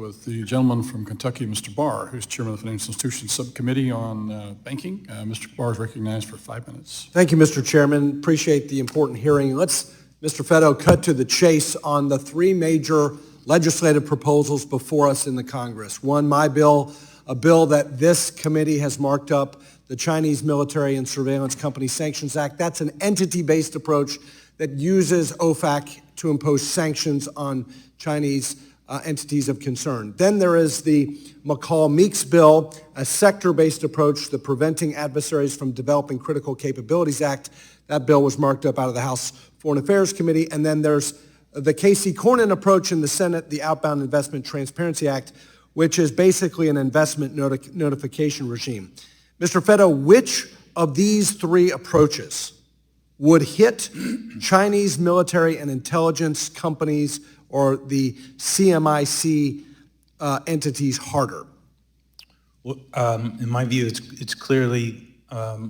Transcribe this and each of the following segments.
with the gentleman from Kentucky, Mr. Barr, who's chairman of the Financial Institutions Subcommittee on Banking. Mr. Barr is recognized for 5 minutes. Thank you, Mr. Chairman. Appreciate the important hearing. Let's, Mr. Fetto, cut to the chase on the three major legislative proposals before us in the Congress. One, my bill, a bill that this committee has marked up, the Chinese Military and Surveillance Company Sanctions Act. That's an entity-based approach that uses OFAC to impose sanctions on Chinese entities of concern. Then there is the McCall-Meeks bill, a sector-based approach, the Preventing Adversaries from Developing Critical Capabilities Act. That bill was marked up out of the House Foreign Affairs Committee. And then there's the Casey Cornyn approach in the Senate, the Outbound Investment Transparency Act, which is basically an investment notification regime. Mr. Fetto, which of these three approaches would hit Chinese military and intelligence companies or the CMIC entities harder? Well, in my view, it's clearly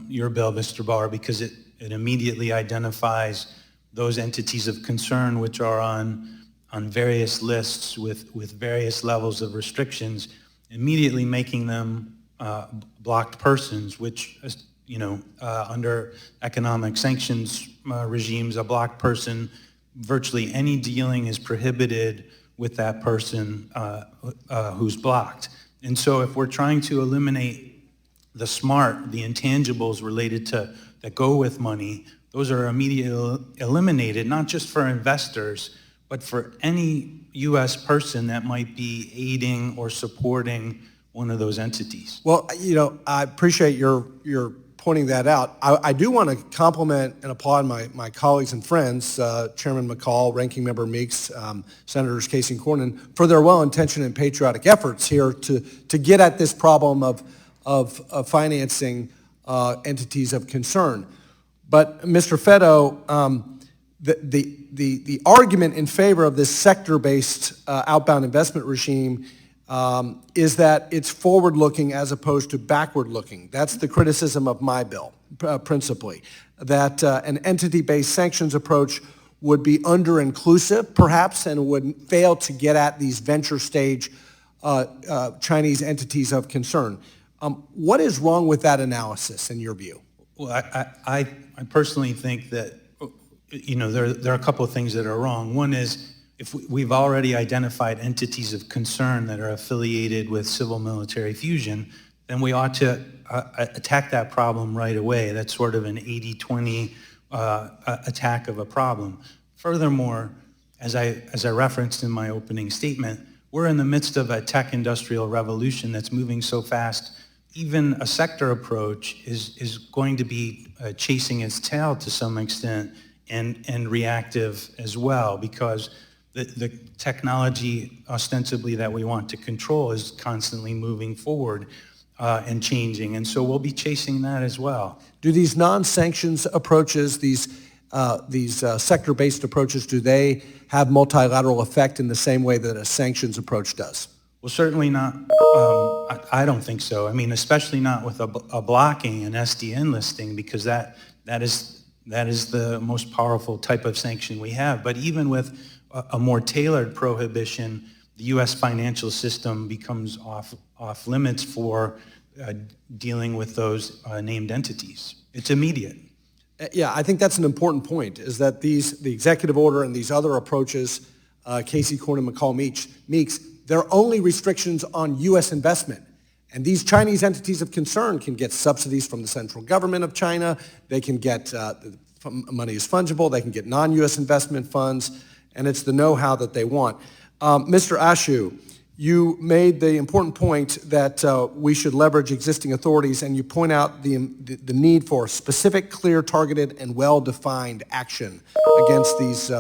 your bill, Mr. Barr, because it immediately identifies those entities of concern which are on various lists with various levels of restrictions, immediately making them blocked persons, which, under economic sanctions regimes, a blocked person, virtually any dealing is prohibited with that person who's blocked. And so if we're trying to eliminate the intangibles related to that go with money, those are immediately eliminated, not just for investors, but for any U.S. person that might be aiding or supporting one of those entities. Well, I appreciate your pointing that out. I do want to compliment and applaud my colleagues and friends, Chairman McCall, Ranking Member Meeks, Senators Casey and Cornyn, for their well-intentioned and patriotic efforts here to get at this problem of financing entities of concern. But Mr. Fetto, the argument in favor of this sector-based outbound investment regime is that it's forward-looking as opposed to backward-looking. That's the criticism of my bill, principally, that an entity-based sanctions approach would be under-inclusive, perhaps, and would fail to get at these venture-stage Chinese entities of concern. What is wrong with that analysis, in your view? Well, I personally think that, there are a couple of things that are wrong. One is, if we've already identified entities of concern that are affiliated with civil-military fusion, then we ought to attack that problem right away. That's sort of an 80-20 attack of a problem. Furthermore, as I referenced in my opening statement, we're in the midst of a tech-industrial revolution that's moving so fast. Even a sector approach is going to be chasing its tail to some extent and reactive as well, because the technology ostensibly that we want to control is constantly moving forward and changing, and so we'll be chasing that as well. Do these non-sanctions approaches, these sector-based approaches, do they have multilateral effect in the same way that a sanctions approach does? Well, certainly not. I don't think so. I mean, especially not with a blocking, an SDN listing, because that is the most powerful type of sanction we have. But even with a more tailored prohibition, the U.S. financial system becomes off limits for dealing with those named entities. It's immediate. Yeah, I think that's an important point, is that the executive order and these other approaches, Casey Cornyn, McCall, Meeks, they're only restrictions on U.S. investment. And these Chinese entities of concern can get subsidies from the central government of China. They can get money is fungible. They can get non-U.S. investment funds. And it's the know-how that they want. Mr. Ashu, you made the important point that we should leverage existing authorities, and you point out the need for specific, clear, targeted, and well-defined action against these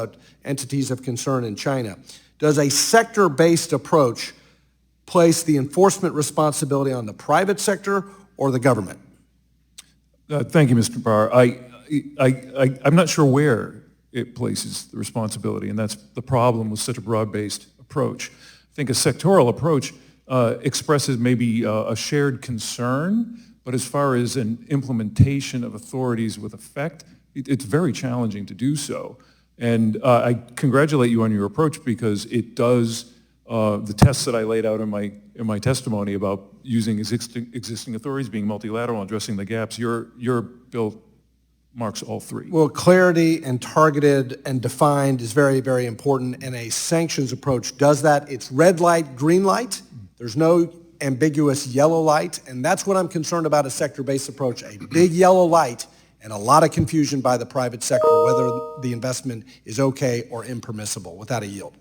entities of concern in China. Does a sector-based approach place the enforcement responsibility on the private sector or the government? Thank you, Mr. Barr. I'm not sure where it places the responsibility, and that's the problem with such a broad-based approach. I think a sectoral approach expresses maybe a shared concern, but as far as an implementation of authorities with effect, it's very challenging to do so. And I congratulate you on your approach because it does the tests that I laid out in my testimony about using existing authorities, being multilateral, addressing the gaps, your bill marks all three. Well, clarity and targeted and defined is very, very important, and a sanctions approach does that. It's red light, green light. There's no ambiguous yellow light, and that's what I'm concerned about, a sector-based approach, a big yellow light and a lot of confusion by the private sector whether the investment is okay or impermissible. Without a yield.